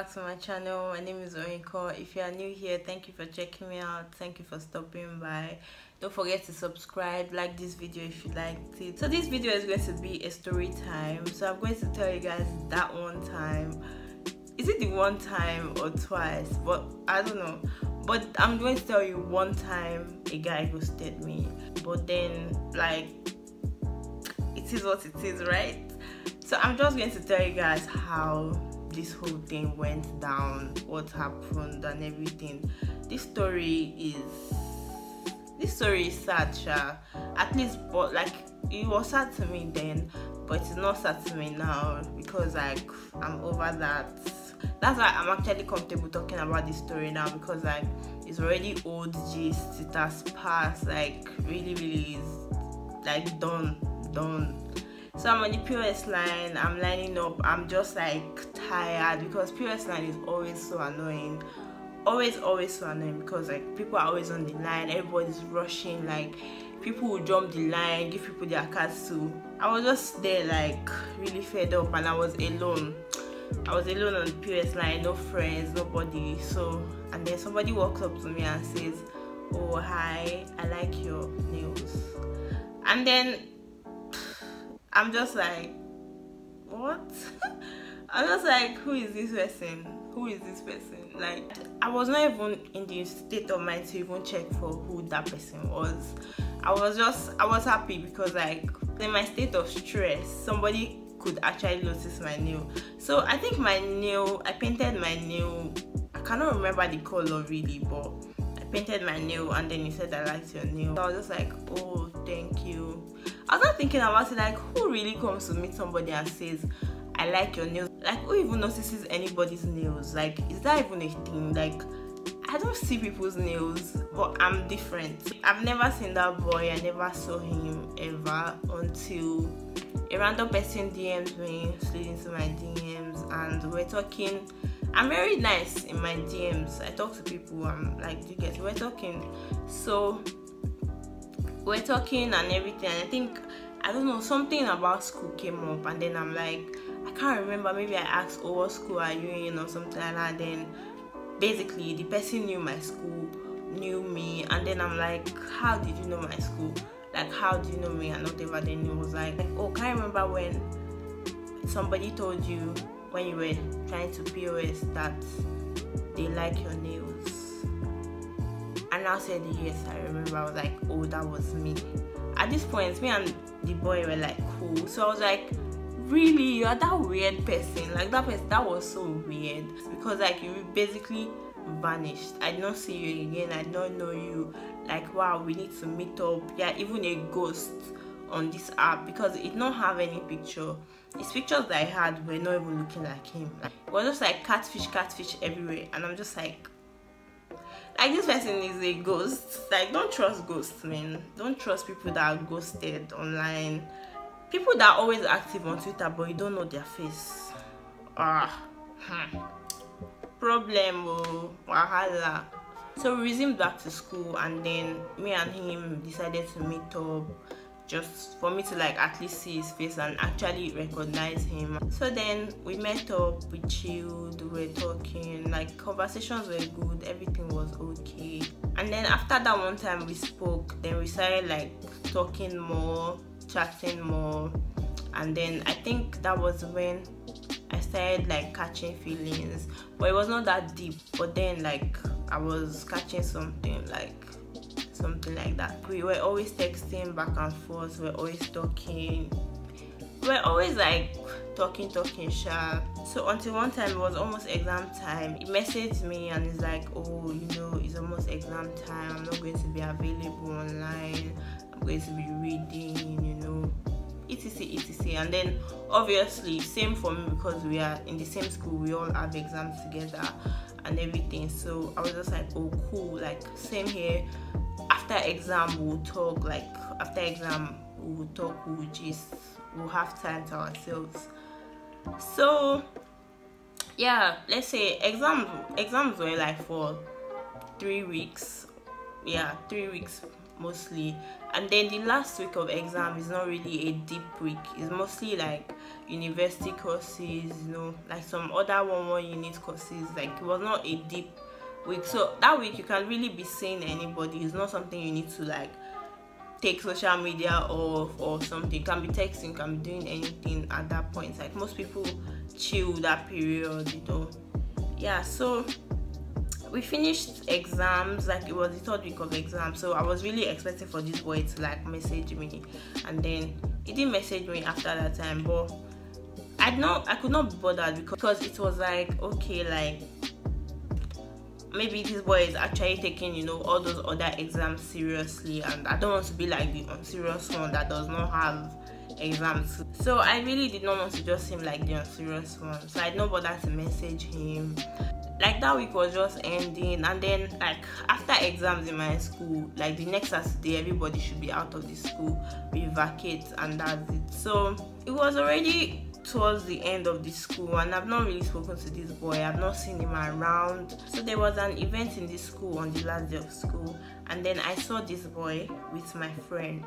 back to my channel. My name is Oyinkansola. If you are new here, thank you for checking me out. Thank you for stopping by. Don't forget to subscribe, like this video if you liked it. So this video is going to be a story time. So I'm going to tell you guys that one time. Is it the one time or twice? But I don't know. But I'm going to tell you one time a guy ghosted me. But then, like, it is what it is, right? So I'm just going to tell you guys how this whole thing went down, what happened and everything. This story is sad, sha. At least, but like, it was sad to me then, but it's not sad to me now because like I'm over that. That's why I'm actually comfortable talking about this story now, because like it's already old gist, it has passed, like really is like done. So I'm on the POS line, I'm lining up, I'm just like tired because POS line is always so annoying. Always so annoying because like people are always on the line, everybody's rushing, like people will jump the line, give people their cards too. I was just there like really fed up and I was alone. on the POS line, no friends, nobody. So, and then somebody walks up to me and says, "Oh, hi, I like your nails." And then I'm just like, what? I'm just like, who is this person? Like, I was not even in the state of mind to even check for who that person was. I was happy because like in my state of stress, somebody could actually notice my nail. So I think I painted my nail. I cannot remember the color really, but I painted my nail and then he said, "I liked your nail." So I was just like, "Oh, thank you." I was not thinking about it, like, who really comes to meet somebody and says, "I like your nails"? Like, who even notices anybody's nails? Like, is that even a thing? Like, I don't see people's nails, but I'm different. I've never seen that boy. I never saw him ever until a random person DM'd me, slid into my DMs, and we're talking. I'm very nice in my DMs. I talk to people. I'm like, we're talking. So we're talking and everything. And I think, I don't know, something about school came up, and then I'm like, I can't remember. Maybe I asked, "Oh, what school are you in?" or something like that. And then basically the person knew my school, knew me, and then I'm like, "How did you know my school? Like, how do you know me?" And whatever. Then he was like, "Oh, can I remember when somebody told you when you were trying to POS that they like your nails?" And I said, "Yes, I remember." I was like, "Oh, that was me." At this point, me and the boy were like cool. So I was like, "Really? You are that weird person?" Like, that was so weird because like you basically vanished. I did not see you again. I don't know you. Like, wow, we need to meet up. Yeah, even a ghost on this app because it don't have any picture. His pictures that I had were not even looking like him. Like, it was just like catfish everywhere, and I'm just like, this person is a ghost. Like, don't trust ghosts, man. Don't trust people that are ghosted online. People that are always active on Twitter, but you don't know their face. Problem, wahala. So we resumed back to school, and then me and him decided to meet up, just for me to like at least see his face and actually recognize him. So then we met up, we chilled, we were talking, like conversations were good, everything was okay. And then after that one time we spoke, then we started like talking more, chatting more, and then I think that was when I started like catching feelings, but it was not that deep. But then like I was catching something like that. We were always texting back and forth, we were always talking, we were always like talking sha. So until one time it was almost exam time, he messaged me and he's like, "Oh, it's almost exam time, I'm not going to be available online, I'm going to be reading, etc. And then obviously same for me because we are in the same school, we all have exams together and everything. So I was just like, "Oh, cool, like same here. After exam we'll talk, like after exam we'll talk, we'll just, we'll have time to ourselves." So yeah, let's say exams were like for 3 weeks. Yeah, 3 weeks mostly. And then the last week of exam is not really a deep week. It's mostly like university courses, you know, like some other one unit courses. Like it was not a deep week, so that week you can really be seeing anybody. It's not something you need to like take social media off or something. You can be texting, you can be doing anything at that point. Like most people chill that period, you know. Yeah, so we finished exams, like it was the third week of exams, so I was really expecting for this boy to like message me, and then he didn't message me after that time. But I could not be bothered because it was like, okay, like maybe this boy is actually taking, you know, all those other exams seriously, and I don't want to be like the unserious one that does not have exams. So I really did not want to just seem like the unserious one, so I did not bother to message him. Like that week was just ending, and then like after exams in my school, like the next Saturday everybody should be out of the school, we vacate, and that's it. So it was already towards the end of the school, and I've not really spoken to this boy. I've not seen him around. So there was an event in the school on the last day of school, and then I saw this boy with my friend,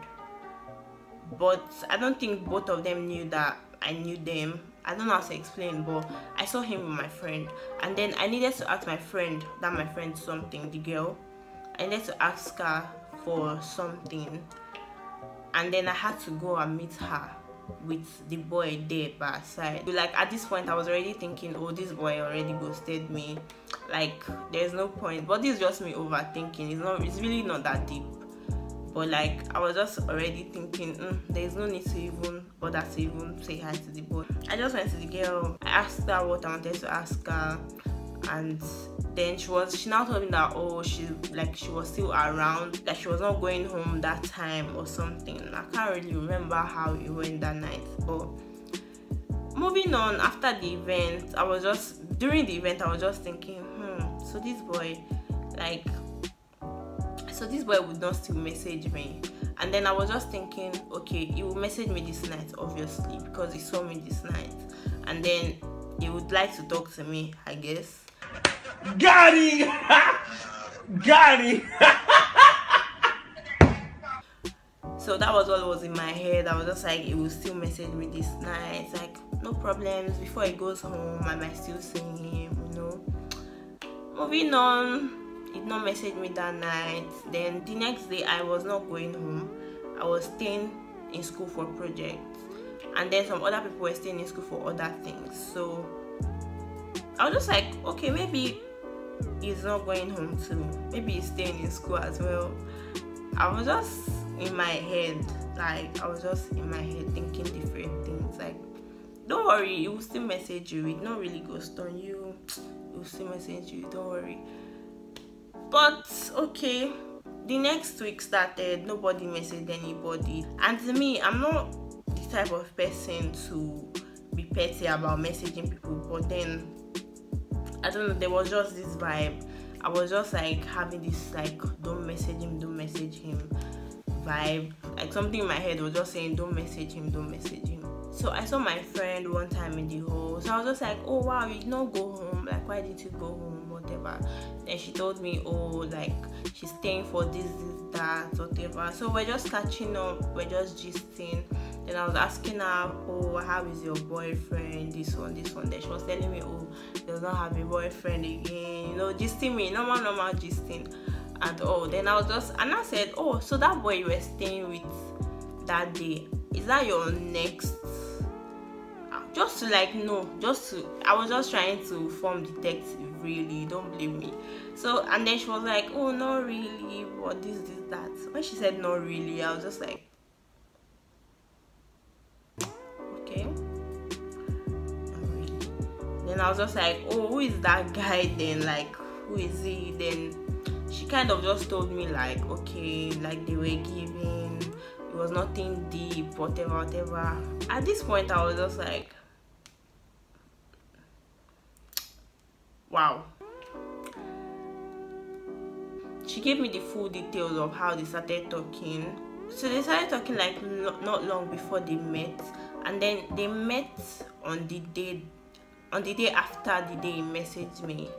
but I don't think both of them knew that I knew them. I don't know how to explain, but I saw him with my friend, and then I needed to ask my friend something, the girl. I needed to ask her for something, and then I had to go and meet her with the boy there by her side. Like at this point I was already thinking, oh, this boy already ghosted me, like there's no point. But this is just me overthinking. It's really not that deep, but like I was just already thinking, there's no need to even bother to even say hi to the boy. I just went to the girl, I asked her what I wanted to ask her, and then she now told me that, oh, she was still around, like she was not going home that time or something. I can't really remember how it went that night. But moving on, after the event, during the event I was just thinking, so this boy would not still message me. And then I was just thinking, okay, he will message me this night, obviously, because he saw me this night, and then he would like to talk to me, I guess. Got it! Got it! So that was what was in my head. I was just like, he will still message me this night, like no problems. Before he goes home, I might still see him, you know. Moving on, he did not message me that night. Then the next day I was not going home. I was staying in school for projects, and then some other people were staying in school for other things. So I was just like, okay, maybe he's not going home too, maybe he's staying in school as well. I was just in my head thinking different things, like, don't worry, he will still message you, he not really ghost on you, he will still message you, don't worry. But okay, the next week started, nobody messaged anybody, and to me, I'm not the type of person to be petty about messaging people, but then I don't know, there was just this vibe. I was just like having this like, don't message him vibe. Like something in my head was just saying, don't message him. So I saw my friend one time in the hall, so I was just like, oh wow, you did not go home, like why did you go home, whatever. Then she told me, oh, like she's staying for this, that, whatever. So we're just catching up, we're just gisting. Then I was asking her, oh, how is your boyfriend, this one. Then she was telling me, oh, she does not have a boyfriend again, you know, gisting me, normal gisting and all. Then I said, oh, so that boy you were staying with that day, is that your next? Just to like, no, I was just trying to form detective, really, don't blame me. So, and then she was like, oh, not really, what this, that. When she said not really, I was just like, okay, not really. Then I was just like, oh, who is that guy then? Like, who is he? Then she kind of just told me like, okay, like they were giving, it was nothing deep, whatever. At this point, I was just like, wow. She gave me the full details of how they started talking. So they started talking like not long before they met, and then they met on the day after the day he messaged me.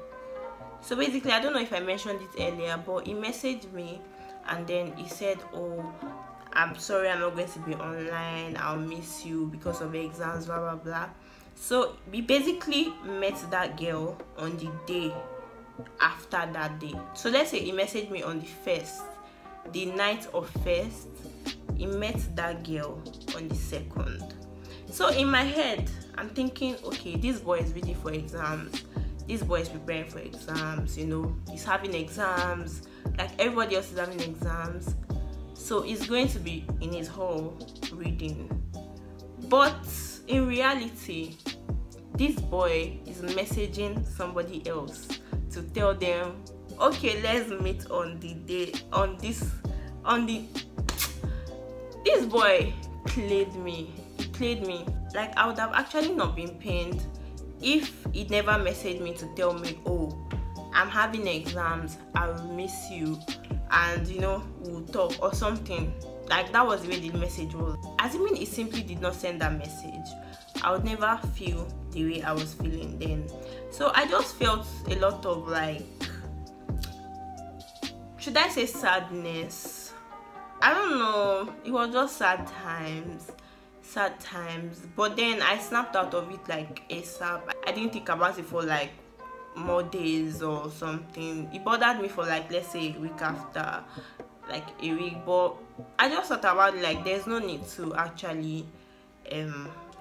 So basically, I don't know if I mentioned it earlier, but he messaged me and then he said, oh, I'm sorry, I'm not going to be online, I'll miss you because of exams, blah blah blah. So we basically met that girl on the day after that day. So let's say he messaged me on the 1st, the night of 1st, he met that girl on the 2nd. So in my head, I'm thinking, okay, this boy is ready for exams, this boy is preparing for exams, you know, he's having exams like everybody else is having exams, so he's going to be in his hall reading. But in reality, this boy is messaging somebody else to tell them, okay, let's meet on the day, this boy played me. He played me. Like, I would have actually not been pained if he never messaged me to tell me, oh, I'm having exams, I will miss you, and you know, we'll talk or something. Like, that was the way the message was. Assuming he simply did not send that message, I would never feel the way I was feeling then. So I just felt a lot of, like, should I say sadness? I don't know. It was just sad times. But then I snapped out of it like ASAP. I didn't think about it for like more days or something. It bothered me for like, let's say, a week after, like a week. But I just thought about it, like, there's no need to actually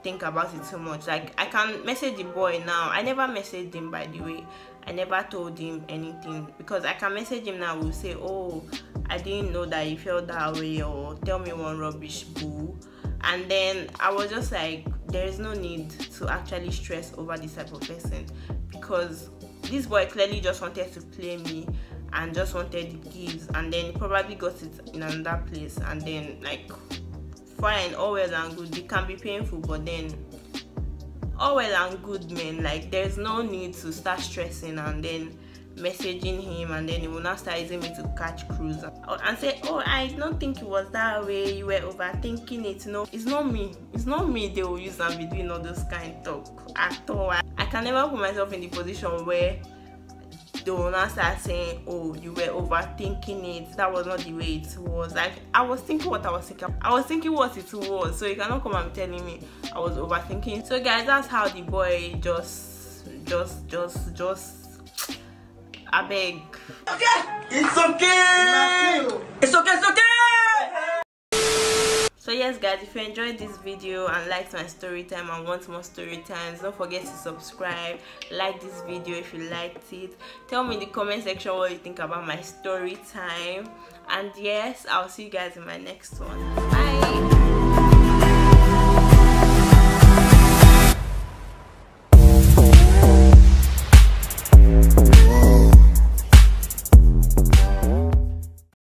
think about it too much. Like, I can message the boy now. I never messaged him, by the way. I never told him anything, because I can message him now. We'll say, oh, I didn't know that you felt that way, or tell me one rubbish, boo. And then I was just like, there is no need to actually stress over this type of person, because this boy clearly just wanted to play me and just wanted the gifts, and then he probably got it in another place. And then, like, fine, all well and good, it can be painful, but then all well and good, man. Like, there's no need to start stressing and then messaging him, and then he will not start using me to catch cruise and say, oh, I don't think it was that way, you were overthinking it. No, it's not me they will use and be doing all those kind of talk at all. I can never put myself in the position where they will not start saying, oh, you were overthinking it, that was not the way it was. Like, I was thinking what I was thinking what it was, so you cannot come and be telling me I was overthinking. So guys, that's how the boy just I beg. Okay. It's okay. It's okay. So yes guys, if you enjoyed this video and liked my story time and want more story times, don't forget to subscribe, like this video if you liked it, tell me in the comment section what you think about my story time, and yes, I'll see you guys in my next one. Bye.